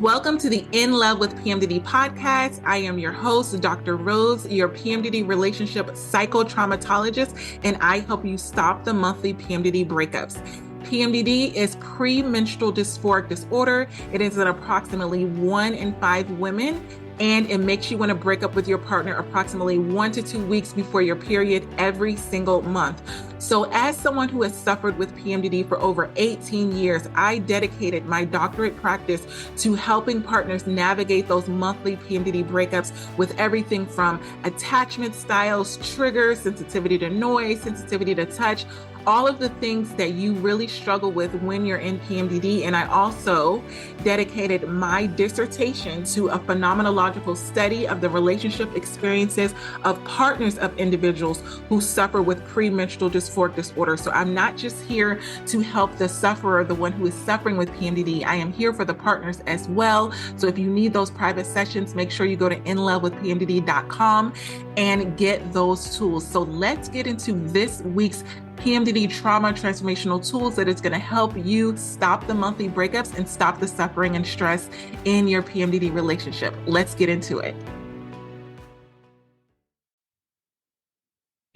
Welcome to the In Love with PMDD podcast. I am your host, Dr. Rose, your PMDD relationship psychotraumatologist, and I help you stop the monthly PMDD breakups. PMDD is premenstrual dysphoric disorder. It is in approximately 1 in 5 women, and it makes you want to break up with your partner approximately 1 to 2 weeks before your period every single month. So as someone who has suffered with PMDD for over 18 years, I dedicated my doctorate practice to helping partners navigate those monthly PMDD breakups with everything from attachment styles, triggers, sensitivity to noise, sensitivity to touch, all of the things that you really struggle with when you're in PMDD. And I also dedicated my dissertation to a phenomenological study of the relationship experiences of partners of individuals who suffer with premenstrual dysphoric disorder. So I'm not just here to help the sufferer, the one who is suffering with PMDD. I am here for the partners as well. So if you need those private sessions, make sure you go to inlovewithpmdd.com and get those tools. So let's get into this week's PMDD trauma transformational tools that is going to help you stop the monthly breakups and stop the suffering and stress in your PMDD relationship. Let's get into it.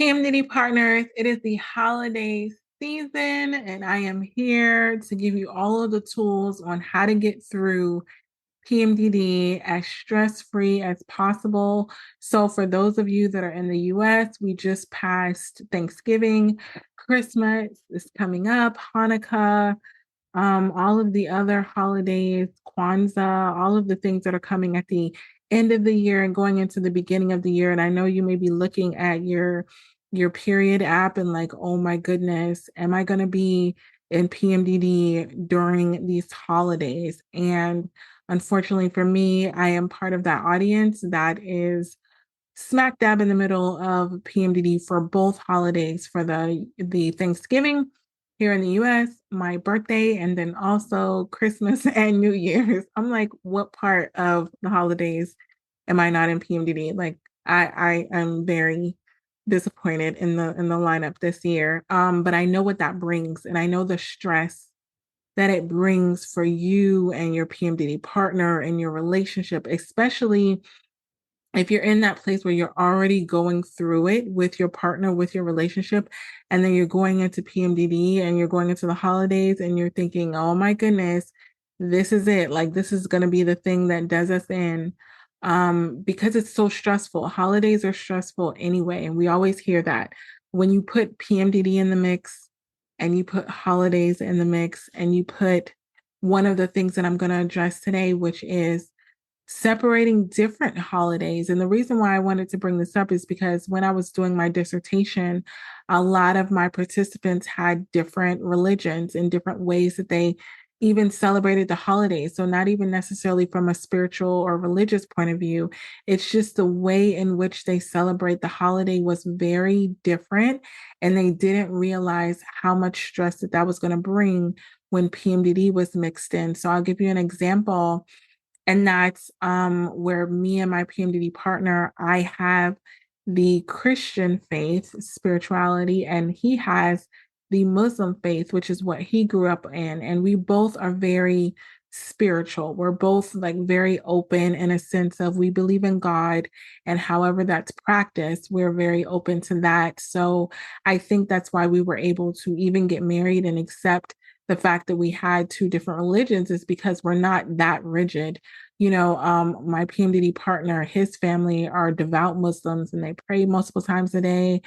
PMDD partners, it is the holiday season, and I am here to give you all of the tools on how to get through PMDD as stress-free as possible. So for those of you that are in the US, we just passed Thanksgiving, Christmas is coming up, Hanukkah, all of the other holidays, Kwanzaa, all of the things that are coming at the end of the year and going into the beginning of the year. And I know you may be looking at your period app and like, oh my goodness, am I going to be in PMDD during these holidays? And unfortunately for me, I am part of that audience that is smack dab in the middle of PMDD for both holidays, for the Thanksgiving here in the US, my birthday, and then also Christmas and New Year's. I'm like, what part of the holidays am I not in PMDD? Like I am very disappointed in the lineup this year. But I know what that brings, and I know the stress that it brings for you and your PMDD partner and your relationship, especially if you're in that place where you're already going through it with your partner, with your relationship, and then you're going into PMDD and you're going into the holidays and you're thinking, oh my goodness, this is it. Like, this is going to be the thing that does us in, because it's so stressful. Holidays are stressful anyway. And we always hear that when you put PMDD in the mix and you put holidays in the mix and you put one of the things that I'm going to address today, which is separating different holidays. And the reason why I wanted to bring this up is because when I was doing my dissertation, a lot of my participants had different religions and different ways that they even celebrated the holidays. So not even necessarily from a spiritual or religious point of view, it's just the way in which they celebrate the holiday was very different. And they didn't realize how much stress that was going to bring when PMDD was mixed in. So I'll give you an example. And that's where me and my PMDD partner, I have the Christian faith, spirituality, and he has the Muslim faith, which is what he grew up in. And we both are very spiritual. We're both like very open in a sense of we believe in God, and however that's practiced, we're very open to that. So I think that's why we were able to even get married and accept the fact that we had two different religions, is because we're not that rigid. My PMDD partner, his family are devout Muslims and they pray multiple times a day.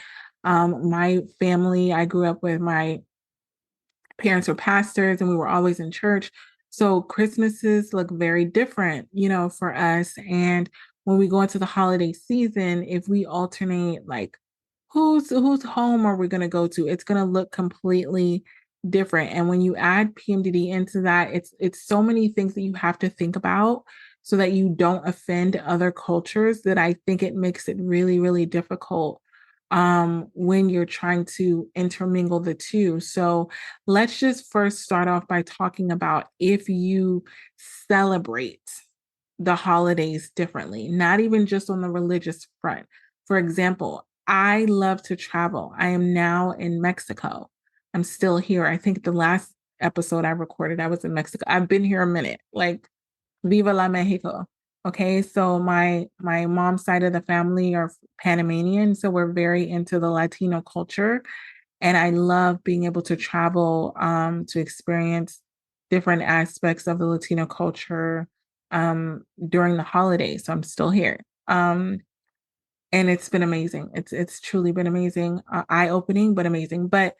My family, I grew up with, my parents were pastors and we were always in church. So Christmases look very different, for us. And when we go into the holiday season, if we alternate, like whose home are we going to go to, it's going to look completely different. And when you add PMDD into that, it's so many things that you have to think about so that you don't offend other cultures, that I think it makes it really, really difficult when you're trying to intermingle the two. So let's just first start off by talking about if you celebrate the holidays differently, not even just on the religious front. For example, I love to travel. I am now in Mexico. I'm still here. I think the last episode I recorded, I was in Mexico. I've been here a minute, like Viva la Mexico. Okay, so my mom's side of the family are Panamanian, so we're very into the Latino culture, and I love being able to travel to experience different aspects of the Latino culture during the holidays. So I'm still here. And it's been amazing. It's truly been amazing, eye-opening, but amazing. But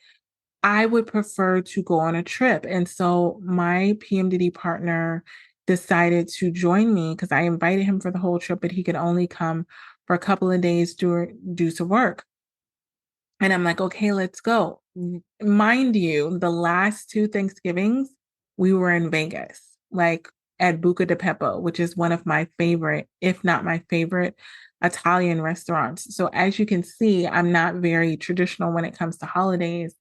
I would prefer to go on a trip. And so my PMDD partner decided to join me because I invited him for the whole trip, but he could only come for a couple of days due to work. And I'm like, okay, let's go. Mind you, the last two Thanksgivings, we were in Vegas, like at Buca de Beppo, which is one of my favorite, if not my favorite, Italian restaurants. So as you can see, I'm not very traditional when it comes to holidays.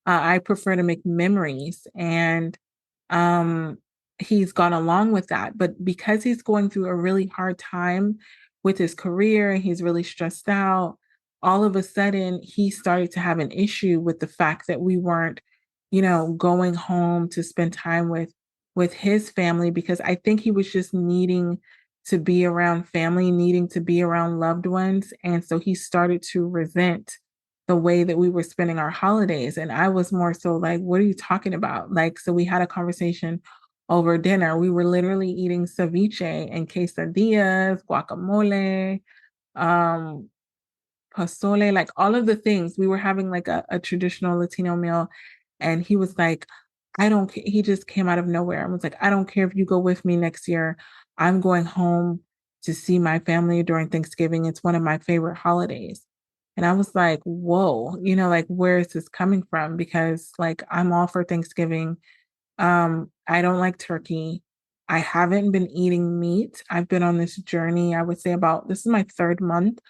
I prefer to make memories, and um, he's gone along with that. But because he's going through a really hard time with his career and he's really stressed out, all of a sudden he started to have an issue with the fact that we weren't, going home to spend time with his family, because I think he was just needing to be around family, needing to be around loved ones. And so he started to resent the way that we were spending our holidays. And I was more so like, what are you talking about? Like, so we had a conversation over dinner. We were literally eating ceviche and quesadillas, guacamole, um, pozole, like all of the things. We were having like a traditional Latino meal. And he was like, I don't care. He just came out of nowhere and was like, I don't care if you go with me next year. I'm going home to see my family during Thanksgiving. It's one of my favorite holidays. And I was like, whoa, like, where is this coming from? Because like I'm all for Thanksgiving. I don't like turkey. I haven't been eating meat. I've been on this journey, I would say about this is my third month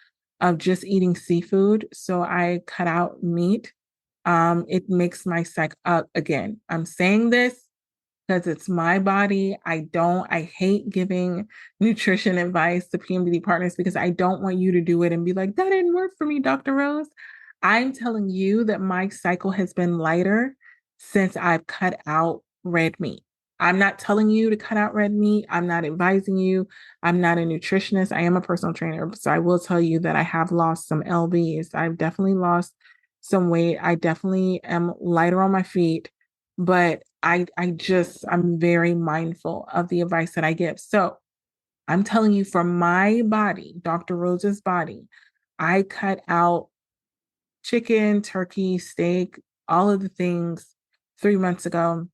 of just eating seafood. So I cut out meat. It makes my again. I'm saying this because it's my body. I hate giving nutrition advice to PMDD partners because I don't want you to do it and be like, that didn't work for me, Dr. Rose. I'm telling you that my cycle has been lighter since I've cut out red meat. I'm not telling you to cut out red meat. I'm not advising you. I'm not a nutritionist. I am a personal trainer. So I will tell you that I have lost some lbs. I've definitely lost some weight. I definitely am lighter on my feet, but I'm very mindful of the advice that I give. So I'm telling you, for my body, Dr. Rose's body, I cut out chicken, turkey, steak, all of the things 3 months ago.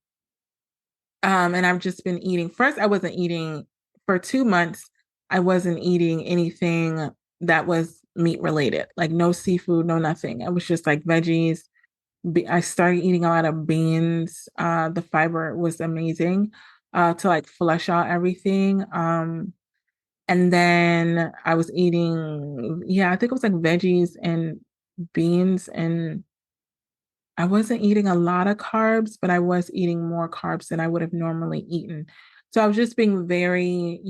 And I've just been eating. First, I wasn't eating for 2 months. I wasn't eating anything that was meat related, like no seafood, no nothing. I was just like veggies. I started eating a lot of beans. The fiber was amazing to like flush out everything. And then I was eating, yeah, I think it was like veggies and beans, and I wasn't eating a lot of carbs, but I was eating more carbs than I would have normally eaten. So I was just being very,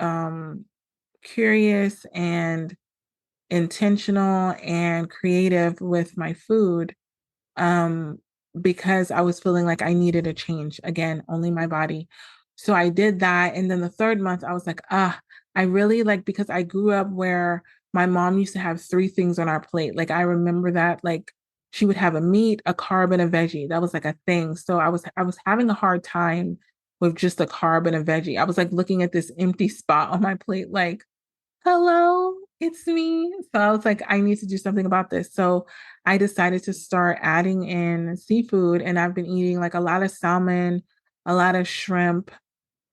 um, curious and intentional and creative with my food, um, because I was feeling like I needed a change. Again, only my body. So I did that. And then the third month, I was like, I really like, because I grew up where my mom used to have three things on our plate. Like I remember that, like she would have a meat, a carb, and a veggie. That was like a thing. So I was having a hard time with just a carb and a veggie. I was like looking at this empty spot on my plate, like, hello, it's me. So I was like, I need to do something about this. So I decided to start adding in seafood, and I've been eating like a lot of salmon, a lot of shrimp,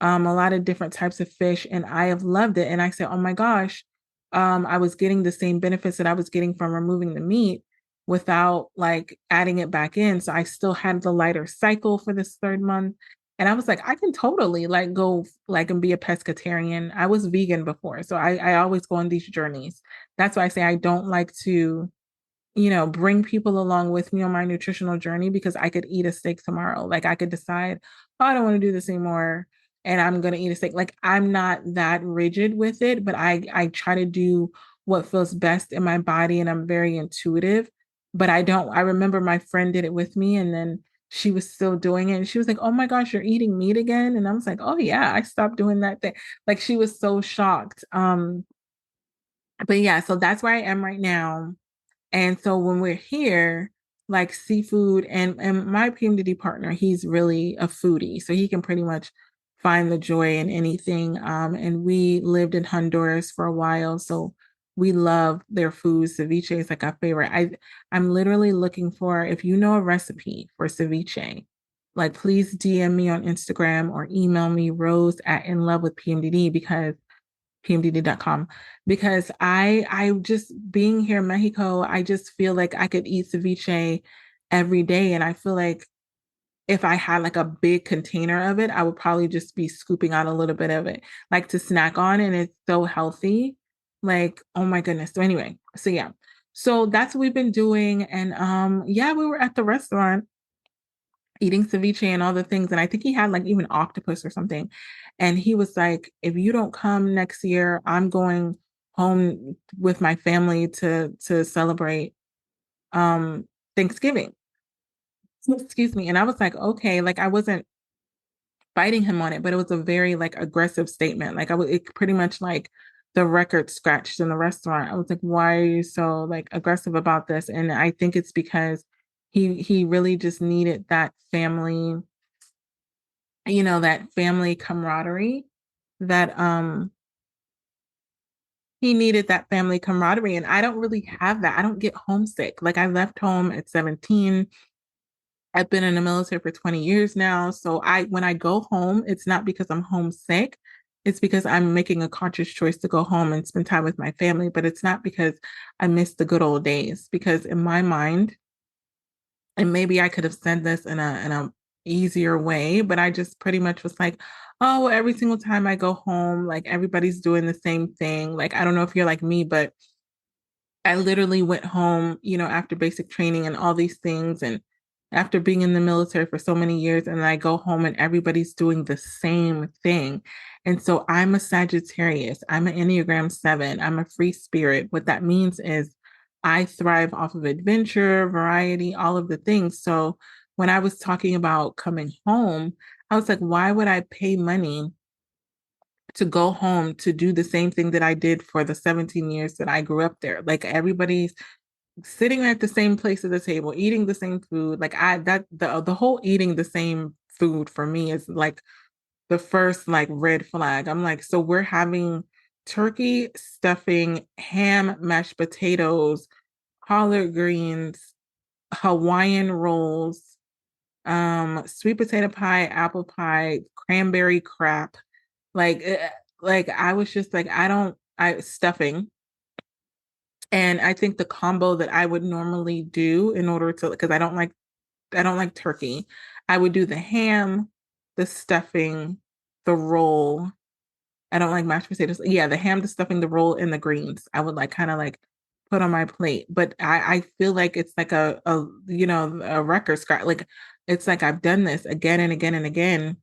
a lot of different types of fish, and I have loved it. And I said, oh my gosh, I was getting the same benefits that I was getting from removing the meat without like adding it back in. So I still had the lighter cycle for this third month. And I was like, I can totally like go like and be a pescatarian. I was vegan before. So I always go on these journeys. That's why I say I don't like to, bring people along with me on my nutritional journey, because I could eat a steak tomorrow. Like I could decide, oh, I don't want to do this anymore, and I'm going to eat a steak. Like I'm not that rigid with it, but I try to do what feels best in my body, and I'm very intuitive. But I don't. I remember my friend did it with me, and then she was still doing it. And she was like, "Oh my gosh, you're eating meat again?" And I was like, "Oh yeah, I stopped doing that thing." Like she was so shocked. But yeah, so that's where I am right now. And so when we're here, like seafood and my PMDD partner, he's really a foodie. So he can pretty much find the joy in anything. And we lived in Honduras for a while. So we love their food. Ceviche is like our favorite. I'm literally looking for, if you know a recipe for ceviche, like please DM me on Instagram or email me rose at in love with PMDD because PMDD.com because I just being here in Mexico, I just feel like I could eat ceviche every day. And I feel like if I had like a big container of it, I would probably just be scooping out a little bit of it, like to snack on. And it's so healthy. Like, oh my goodness. So anyway, so yeah. So that's what we've been doing. And yeah, we were at the restaurant eating ceviche and all the things. And I think he had like even octopus or something. And he was like, if you don't come next year, I'm going home with my family to celebrate Thanksgiving. Excuse me. And I was like, okay, like I wasn't fighting him on it, but it was a very like aggressive statement. Like I was it pretty much like the record scratched in the restaurant. I was like, why are you so like aggressive about this? And I think it's because he really just needed that family, that family camaraderie that he needed that family camaraderie. And I don't really have that. I don't get homesick. Like I left home at 17. I've been in the military for 20 years now. So when I go home, it's not because I'm homesick. It's because I'm making a conscious choice to go home and spend time with my family. But it's not because I miss the good old days. Because in my mind, and maybe I could have said this in a easier way, but I just pretty much was like, oh, well, every single time I go home, like everybody's doing the same thing. Like I don't know if you're like me, but I literally went home, after basic training and all these things, and after being in the military for so many years, and I go home and everybody's doing the same thing. And so I'm a Sagittarius, I'm an Enneagram 7, I'm a free spirit. What that means is I thrive off of adventure, variety, all of the things. So when I was talking about coming home, I was like, why would I pay money to go home to do the same thing that I did for the 17 years that I grew up there? Like everybody's sitting at the same place at the table, eating the same food. Like the whole eating the same food for me is like the first like red flag. I'm like, so we're having turkey stuffing, ham, mashed potatoes, collard greens, Hawaiian rolls, sweet potato pie, apple pie, cranberry crap. Like, like I was just like, I stuffing. And I think the combo that I would normally do in order to, because I don't like turkey. I would do the ham, the stuffing, the roll. I don't like mashed potatoes. Yeah, the ham, the stuffing, the roll, and the greens. I would like kind of like put on my plate. But I feel like it's like a record scratch. Like it's like I've done this again and again and again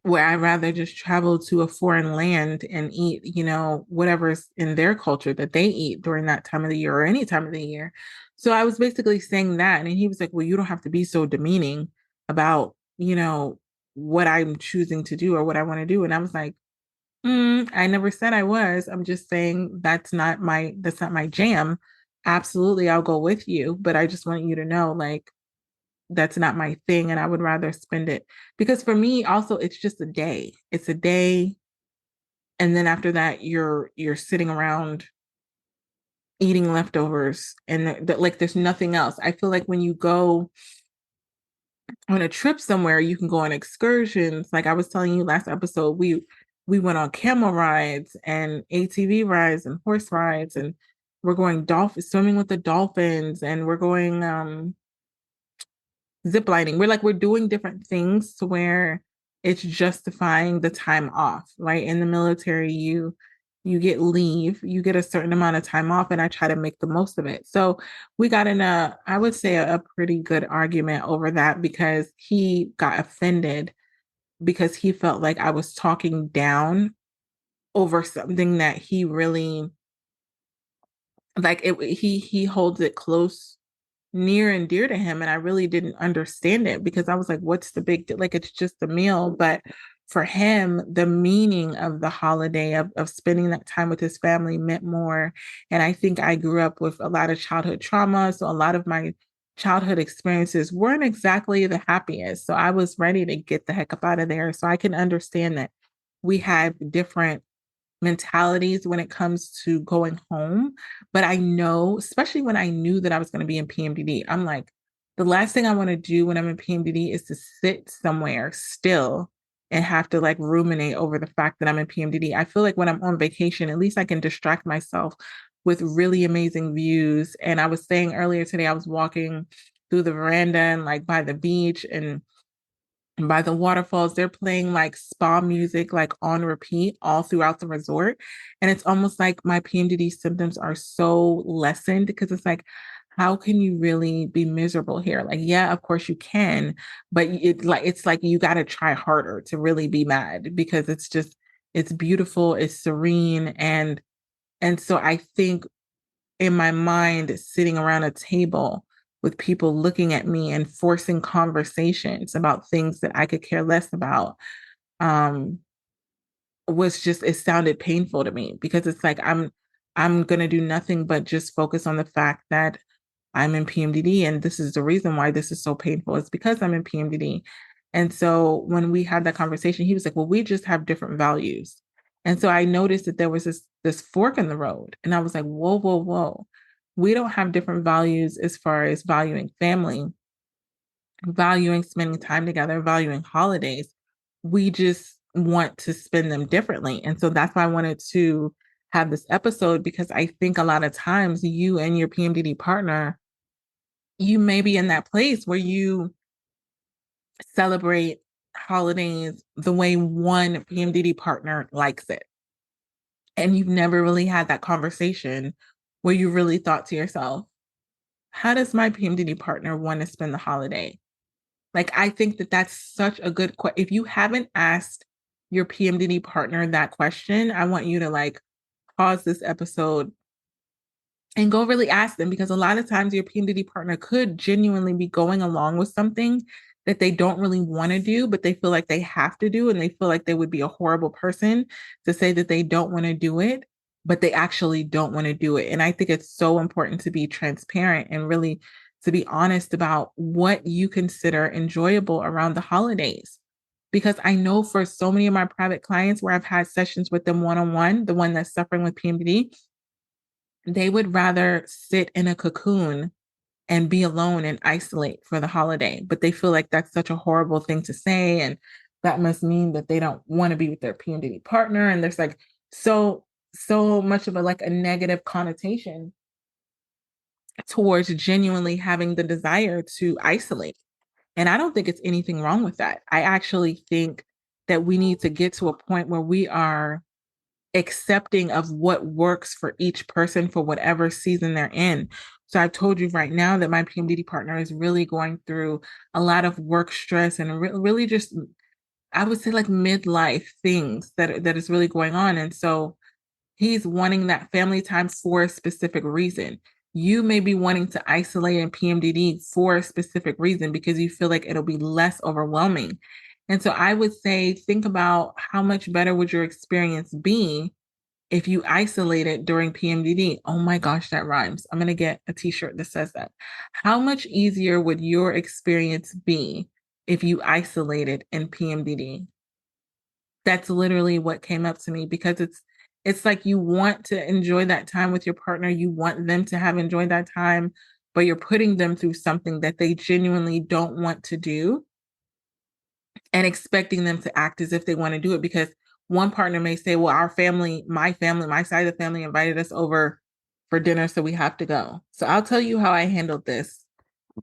where I'd rather just travel to a foreign land and eat, whatever's in their culture that they eat during that time of the year or any time of the year. So I was basically saying that. And he was like, well, you don't have to be so demeaning about, what I'm choosing to do or what I want to do. And I was like, I never said I was. I'm just saying that's not my jam. Absolutely, I'll go with you. But I just want you to know, like, that's not my thing and I would rather spend it because for me also it's just a day. It's a day and then after that you're sitting around eating leftovers and like there's nothing else. I feel like when you go on a trip somewhere you can go on excursions. Like I was telling you last episode we went on camel rides and ATV rides and horse rides and we're going dolphin swimming with the dolphins and we're going zip lining. We're doing different things to where it's justifying the time off, right? In the military, you get leave, you get a certain amount of time off, and I try to make the most of it. So we got in I would say a pretty good argument over that because he got offended because he felt like I was talking down over something that he really like it he holds it close near and dear to him. And I really didn't understand it because I was like, what's the big deal? Like, it's just a meal. But for him, the meaning of the holiday, of spending that time with his family meant more. And I think I grew up with a lot of childhood trauma. So a lot of my childhood experiences weren't exactly the happiest. So I was ready to get the heck up out of there. So I can understand that we have different mentalities when it comes to going home. But I know, especially when I knew that I was going to be in PMDD, I'm like, the last thing I want to do when I'm in PMDD is to sit somewhere still and have to like ruminate over the fact that I'm in PMDD. I feel like when I'm on vacation, at least I can distract myself with really amazing views. And I was saying earlier today, I was walking through the veranda and like by the beach and by the waterfalls, they're playing like spa music, like on repeat all throughout the resort. And it's almost like my PMDD symptoms are so lessened because it's like, how can you really be miserable here? Like, yeah, of course you can, but it's like you got to try harder to really be mad because it's beautiful, it's serene, and so I think in my mind sitting around a table with people looking at me and forcing conversations about things that I could care less about um was just it sounded painful to me because it's like I'm going to do nothing but just focus on the fact that I'm in PMDD and this is the reason why this is so painful. It's because I'm in PMDD. And so when we had that conversation, he was like, "Well, we just have different values." And so I noticed that there was this fork in the road, and I was like, "Whoa, whoa, whoa. We don't have different values as far as valuing family, valuing spending time together, valuing holidays. We just want to spend them differently." And so that's why I wanted to have this episode because I think a lot of times you and your PMDD partner, you may be in that place where you celebrate holidays the way one PMDD partner likes it. And you've never really had that conversation where you really thought to yourself, how does my PMDD partner want to spend the holiday? Like, I think that that's such a good question. If you haven't asked your PMDD partner that question, I want you to like pause this episode and go really ask them because a lot of times your PMDD partner could genuinely be going along with something that they don't really want to do, but they feel like they have to do, and they feel like they would be a horrible person to say that they don't want to do it, but they actually don't want to do it. And I think it's so important to be transparent and really to be honest about what you consider enjoyable around the holidays. Because I know for so many of my private clients where I've had sessions with them one on one, the one that's suffering with PMDD, they would rather sit in a cocoon and be alone and isolate for the holiday. But they feel like that's such a horrible thing to say. And that must mean that they don't want to be with their PMDD partner. And there's like so much of a like a negative connotation towards genuinely having the desire to isolate. And I don't think it's anything wrong with that. I actually think that we need to get to a point where we are accepting of what works for each person for whatever season they're in. So I've told you right now that my PMDD partner is really going through a lot of work stress and really just, I would say like midlife things that is really going on. And so he's wanting that family time for a specific reason. You may be wanting to isolate in PMDD for a specific reason because you feel like it'll be less overwhelming. And so I would say, think about how much better would your experience be if you isolate it during PMDD. Oh my gosh, that rhymes. I'm going to get a t-shirt that says that. How much easier would your experience be if you isolated in PMDD? That's literally what came up to me because it's like you want to enjoy that time with your partner. You want them to have enjoyed that time, but you're putting them through something that they genuinely don't want to do and expecting them to act as if they want to do it because one partner may say, well, our family, my side of the family invited us over for dinner, so we have to go. So I'll tell you how I handled this.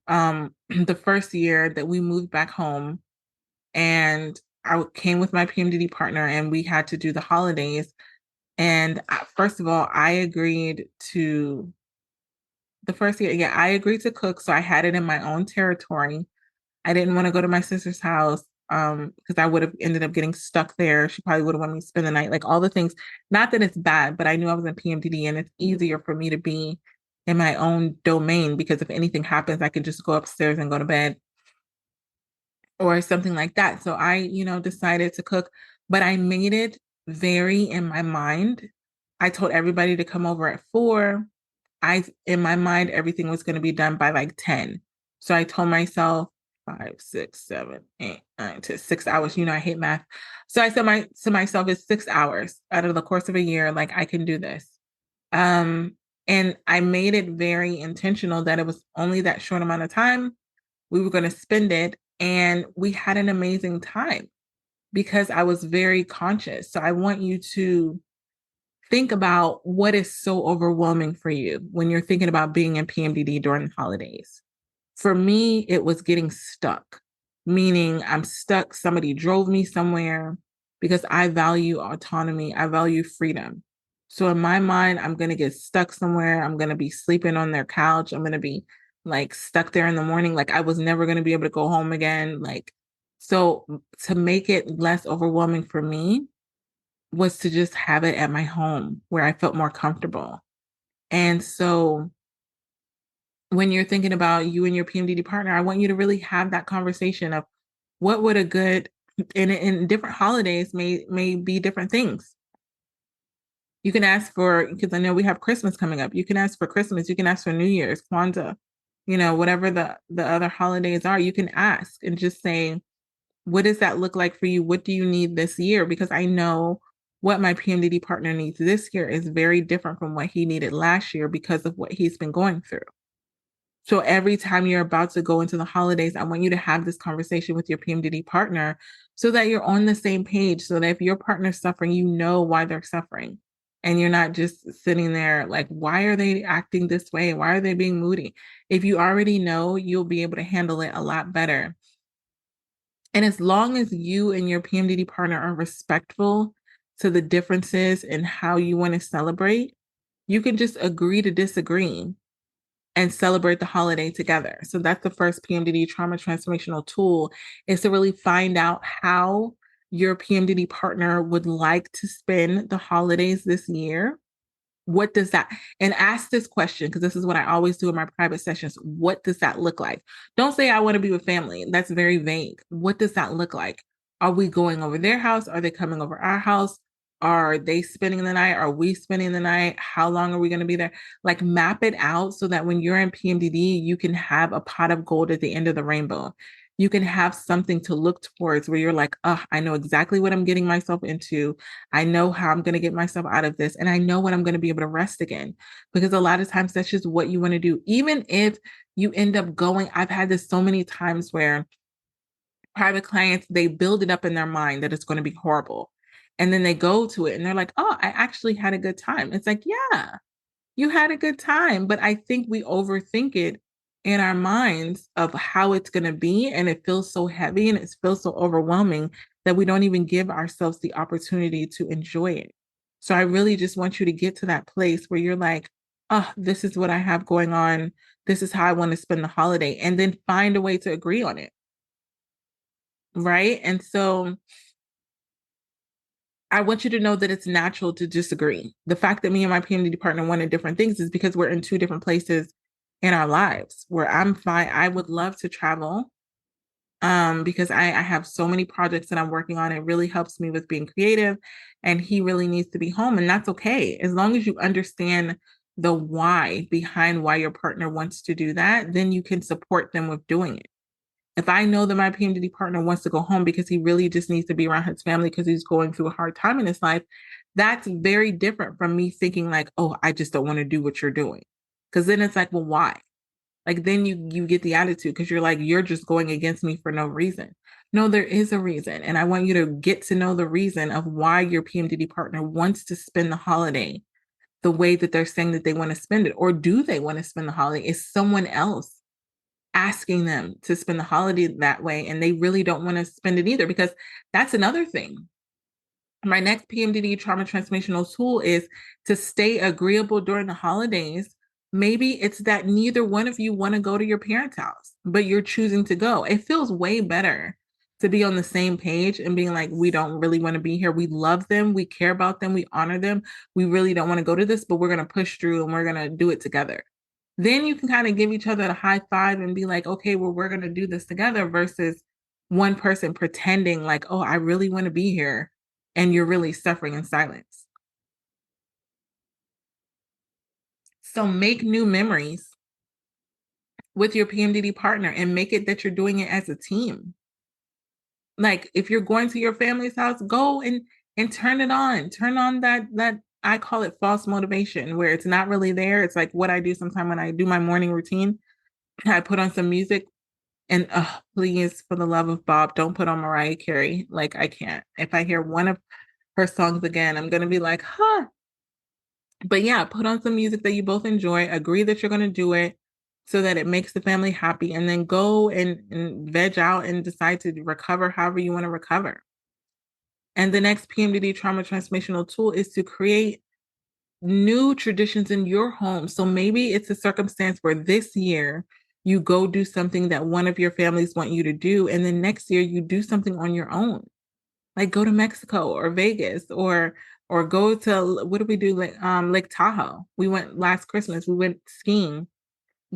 The first year that we moved back home and I came with my PMDD partner and we had to do the holidays. And first of all, I agreed to the first year. Yeah, I agreed to cook. So I had it in my own territory. I didn't want to go to my sister's house because I would have ended up getting stuck there. She probably would have wanted me to spend the night, like all the things. Not that it's bad, but I knew I was in PMDD and it's easier for me to be in my own domain, because if anything happens, I can just go upstairs and go to bed or something like that. So I, decided to cook, but I made it very in my mind. I told everybody to come over at 4. In my mind, everything was going to be done by like 10. So I told myself 5, 6, 7, 8, 9 to 6 hours. I hate math. So I said to myself, it's 6 hours out of the course of a year. Like I can do this. Um, and I made it very intentional that it was only that short amount of time. We were going to spend it, and we had an amazing time because I was very conscious. So I want you to think about what is so overwhelming for you when you're thinking about being in PMDD during the holidays. For me, it was getting stuck, meaning I'm stuck. Somebody drove me somewhere because I value autonomy, I value freedom. So in my mind, I'm going to get stuck somewhere. I'm going to be sleeping on their couch. I'm going to be like stuck there in the morning. Like I was never going to be able to go home again. So to make it less overwhelming for me was to just have it at my home where I felt more comfortable. And so when you're thinking about you and your PMDD partner, I want you to really have that conversation of what would a good, in different holidays may be different things. You can ask for, because I know we have Christmas coming up. You can ask for Christmas. You can ask for New Year's, Kwanzaa, whatever the other holidays are. You can ask and just say, what does that look like for you? What do you need this year? Because I know what my PMDD partner needs this year is very different from what he needed last year because of what he's been going through. So every time you're about to go into the holidays, I want you to have this conversation with your PMDD partner so that you're on the same page, so that if your partner's suffering, you know why they're suffering. And you're not just sitting there like, why are they acting this way? Why are they being moody? If you already know, you'll be able to handle it a lot better. And as long as you and your PMDD partner are respectful to the differences in how you want to celebrate, you can just agree to disagree and celebrate the holiday together. So that's the first PMDD trauma transformational tool, is to really find out how your PMDD partner would like to spend the holidays this year. What does that, and ask this question, because this is what I always do in my private sessions. What does that look like? Don't say, I want to be with family. That's very vague. What does that look like? Are we going over their house? Are they coming over our house? Are they spending the night? Are we spending the night? How long are we going to be there? Like map it out so that when you're in PMDD, you can have a pot of gold at the end of the rainbow. You can have something to look towards where you're like, oh, I know exactly what I'm getting myself into. I know how I'm going to get myself out of this. And I know when I'm going to be able to rest again. Because a lot of times that's just what you want to do. Even if you end up going, I've had this so many times where private clients, they build it up in their mind that it's going to be horrible. And then they go to it and they're like, oh, I actually had a good time. It's like, yeah, you had a good time. But I think we overthink it in our minds of how it's going to be. And it feels so heavy and it feels so overwhelming that we don't even give ourselves the opportunity to enjoy it. So I really just want you to get to that place where you're like, oh, this is what I have going on. This is how I want to spend the holiday. And then find a way to agree on it. Right. And so I want you to know that it's natural to disagree. The fact that me and my PMDD partner wanted different things is because we're in two different places in our lives. Where I'm fine, I would love to travel because I have so many projects that I'm working on. It really helps me with being creative, and he really needs to be home, and that's okay. As long as you understand the why behind why your partner wants to do that, then you can support them with doing it. If I know that my PMDD partner wants to go home because he really just needs to be around his family because he's going through a hard time in his life, that's very different from me thinking like, oh, I just don't want to do what you're doing. Because then it's like, well, why? Like then you get the attitude because you're like, you're just going against me for no reason. No, there is a reason. And I want you to get to know the reason of why your PMDD partner wants to spend the holiday the way that they're saying that they want to spend it. Or do they want to spend the holiday? Is someone else asking them to spend the holiday that way and they really don't want to spend it either? Because that's another thing. My next PMDD trauma transformational tool is to stay agreeable during the holidays. Maybe it's that neither one of you want to go to your parents' house, but you're choosing to go. It feels way better to be on the same page and being like, we don't really want to be here. We love them. We care about them. We honor them. We really don't want to go to this, but we're going to push through and we're going to do it together. Then you can kind of give each other a high five and be like, okay, well, we're going to do this together versus one person pretending like, oh, I really want to be here. And you're really suffering in silence. So make new memories with your PMDD partner and make it that you're doing it as a team. Like if you're going to your family's house, go and turn it on. Turn on that I call it false motivation where it's not really there. It's like what I do sometimes when I do my morning routine. I put on some music and please, for the love of Bob, don't put on Mariah Carey. Like I can't. If I hear one of her songs again, I'm gonna be like, huh. But yeah, put on some music that you both enjoy, agree that you're gonna do it so that it makes the family happy, and then go and veg out and decide to recover however you want to recover. And the next PMDD trauma transformational tool is to create new traditions in your home. So maybe it's a circumstance where this year you go do something that one of your families want you to do, and then next year you do something on your own, like go to Mexico or Vegas or go to what did we do like Lake Tahoe. We went last Christmas. We went skiing.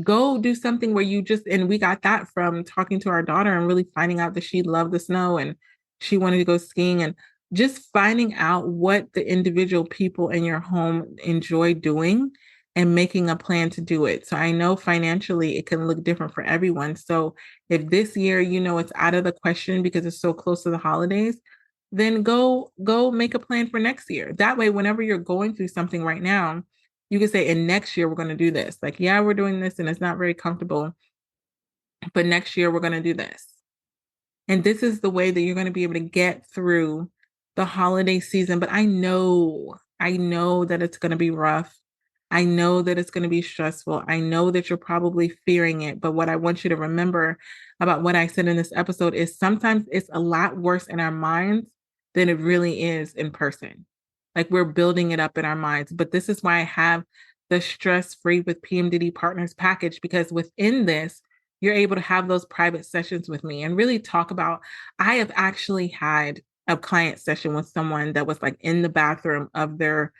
Go do something where you just, and we got that from talking to our daughter and really finding out that she loved the snow and she wanted to go skiing, and just finding out what the individual people in your home enjoy doing and making a plan to do it. So I know financially it can look different for everyone. So if this year, it's out of the question because it's so close to the holidays, then go make a plan for next year. That way, whenever you're going through something right now, you can say, and next year we're going to do this. Like, yeah, we're doing this and it's not very comfortable, but next year we're going to do this. And this is the way that you're going to be able to get through the holiday season. But I know that it's going to be rough. I know that it's going to be stressful. I know that you're probably fearing it. But what I want you to remember about what I said in this episode is sometimes it's a lot worse in our minds than it really is in person. Like we're building it up in our minds. But this is why I have the stress free with PMDD partners package, because within this, you're able to have those private sessions with me and really talk about. I have actually had a client session with someone that was like in the bathroom of their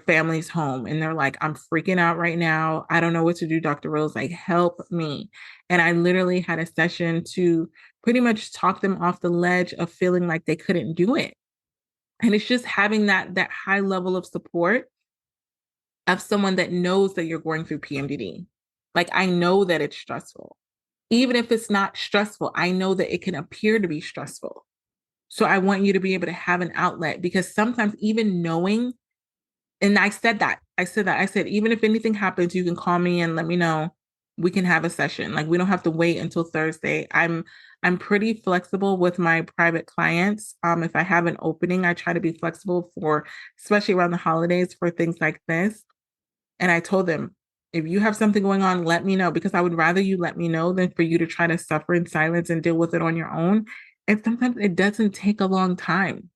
family's home, and they're like, I'm freaking out right now. I don't know what to do, Dr. Rose, like help me. And I literally had a session to pretty much talk them off the ledge of feeling like they couldn't do it. And it's just having that high level of support of someone that knows that you're going through PMDD. Like I know that it's stressful. Even if it's not stressful, I know that it can appear to be stressful. So I want you to be able to have an outlet, because sometimes even knowing, and I said, even if anything happens, you can call me and let me know. We can have a session. Like we don't have to wait until Thursday. I'm pretty flexible with my private clients. If I have an opening, I try to be flexible for, especially around the holidays, for things like this. And I told them, if you have something going on, let me know, because I would rather you let me know than for you to try to suffer in silence and deal with it on your own. And sometimes it doesn't take a long time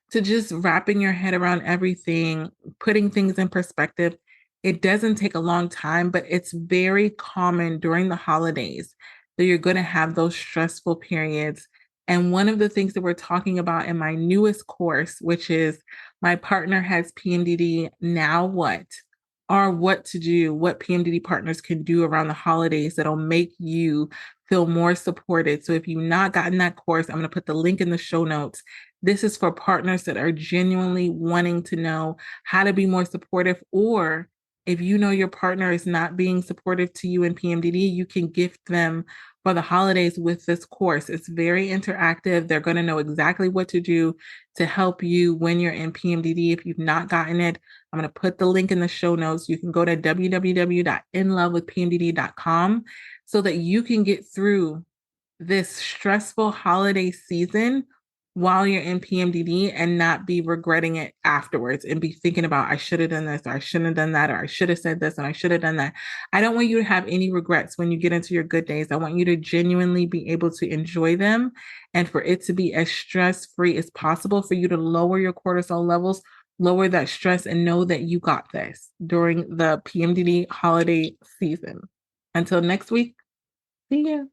to just wrapping your head around everything, putting things in perspective. It doesn't take a long time, but it's very common during the holidays that you're going to have those stressful periods. And one of the things that we're talking about in my newest course, which is my partner has PMDD, now what? Or what to do, what PMDD partners can do around the holidays that'll make you feel more supported. So if you've not gotten that course, I'm going to put the link in the show notes. This is for partners that are genuinely wanting to know how to be more supportive, or if you know your partner is not being supportive to you in PMDD, you can gift them for the holidays with this course. It's very interactive. They're going to know exactly what to do to help you when you're in PMDD. If you've not gotten it, I'm going to put the link in the show notes. You can go to www.inlovewithpmdd.com so that you can get through this stressful holiday season while you're in PMDD and not be regretting it afterwards and be thinking about, I should have done this, or I shouldn't have done that, or I should have said this and I should have done that. I don't want you to have any regrets when you get into your good days. I want you to genuinely be able to enjoy them and for it to be as stress-free as possible, for you to lower your cortisol levels, lower that stress, and know that you got this during the PMDD holiday season. Until next week, see you.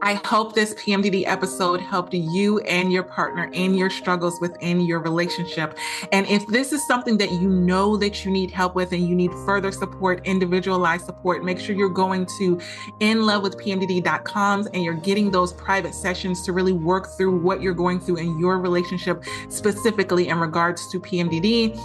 I hope this PMDD episode helped you and your partner in your struggles within your relationship. And if this is something that you know that you need help with and you need further support, individualized support, make sure you're going to inlovewithpmdd.com and you're getting those private sessions to really work through what you're going through in your relationship, specifically in regards to PMDD.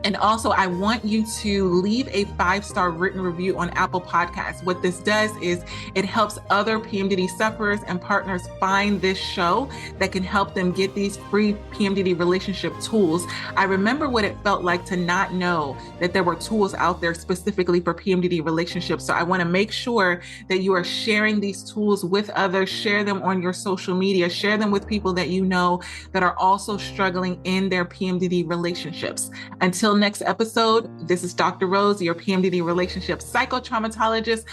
And also, I want you to leave a 5-star written review on Apple Podcasts. What this does is it helps other PMDD sufferers and partners find this show that can help them get these free PMDD relationship tools. I remember what it felt like to not know that there were tools out there specifically for PMDD relationships. So I want to make sure that you are sharing these tools with others, share them on your social media, share them with people that you know that are also struggling in their PMDD relationships. Until next episode, this is Dr. Rose, your PMDD relationship psychotraumatologist.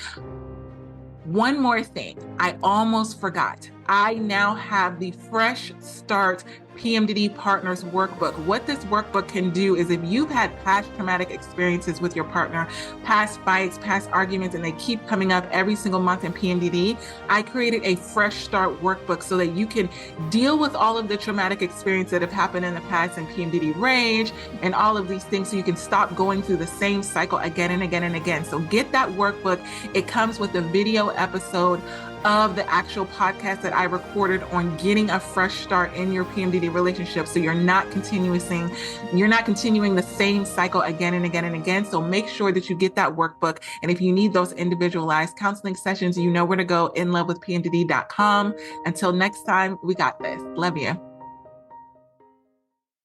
One more thing, I almost forgot. I now have the Fresh Start PMDD Partners Workbook. What this workbook can do is if you've had past traumatic experiences with your partner, past fights, past arguments, and they keep coming up every single month in PMDD, I created a Fresh Start Workbook so that you can deal with all of the traumatic experiences that have happened in the past in PMDD rage and all of these things so you can stop going through the same cycle again and again and again. So get that workbook. It comes with a video episode of the actual podcast that I recorded on getting a fresh start in your PMDD relationship. So you're not continuing the same cycle again and again and again. So make sure that you get that workbook. And if you need those individualized counseling sessions, you know where to go, inlovewithpmdd.com. Until next time, we got this. Love you.